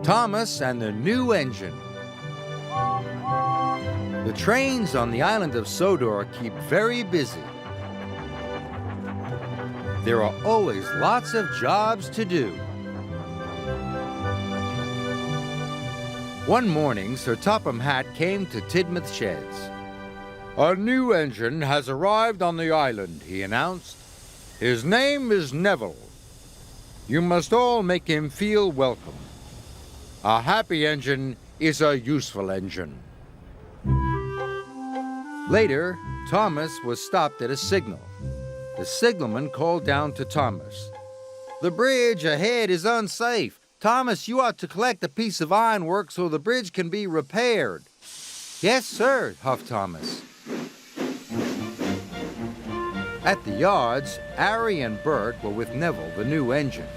Thomas and the New Engine. The trains on the island of Sodor keep very busy. There are always lots of jobs to do. One morning, Sir Topham Hatt came to Tidmouth Sheds. "A new engine has arrived on the island," he announced. "His name is Neville. You must all make him feel welcome. A happy engine is a useful engine." Later, Thomas was stopped at a signal. The signalman called down to Thomas. "The bridge ahead is unsafe. Thomas, you ought to collect a piece of ironwork so the bridge can be repaired." "Yes, sir," huffed Thomas. At the yards, Harry and Bert were with Neville, the new engine.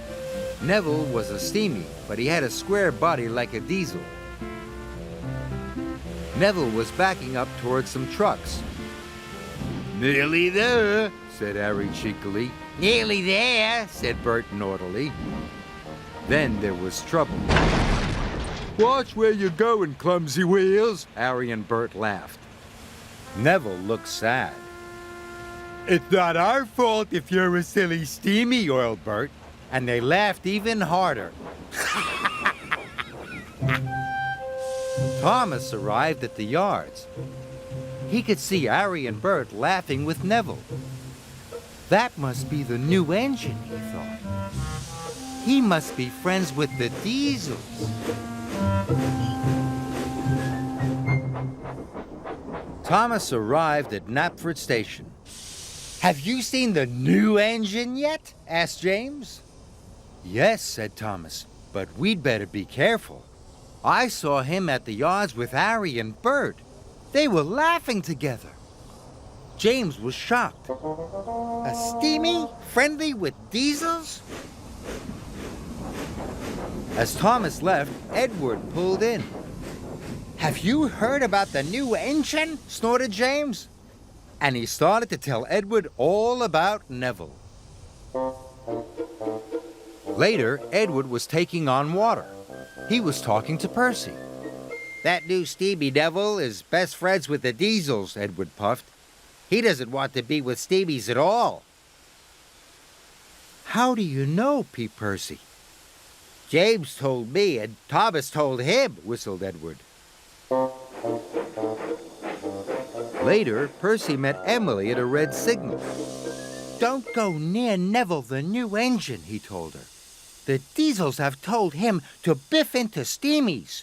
Neville was a steamy, but he had a square body like a diesel. Neville was backing up towards some trucks. "Nearly there," said Harry cheekily. "Nearly there," said Bert naughtily. Then there was trouble. "Watch where you're going, clumsy wheels," Harry and Bert laughed. Neville looked sad. "It's not our fault if you're a silly steamy," oiled Bert, and they laughed even harder. Thomas arrived at the yards. He could see Harry and Bert laughing with Neville. That must be the new engine, he thought. He must be friends with the Diesels. Thomas arrived at Knapford Station. "Have you seen the new engine yet?" asked James. "Yes," said Thomas, "but we'd better be careful. I saw him at the yards with Harry and Bert. They were laughing together." James was shocked. "A steamy, friendly with Diesels?" As Thomas left, Edward pulled in. "Have you heard about the new engine?" snorted James. And he started to tell Edward all about Neville. Later, Edward was taking on water. He was talking to Percy. "That new Stevie Neville is best friends with the Diesels," Edward puffed. "He doesn't want to be with Stevies at all." "How do you know?" peeped Percy. "James told me and Thomas told him," whistled Edward. Later, Percy met Emily at a red signal. "Don't go near Neville, the new engine," he told her. "The Diesels have told him to biff into Steamies.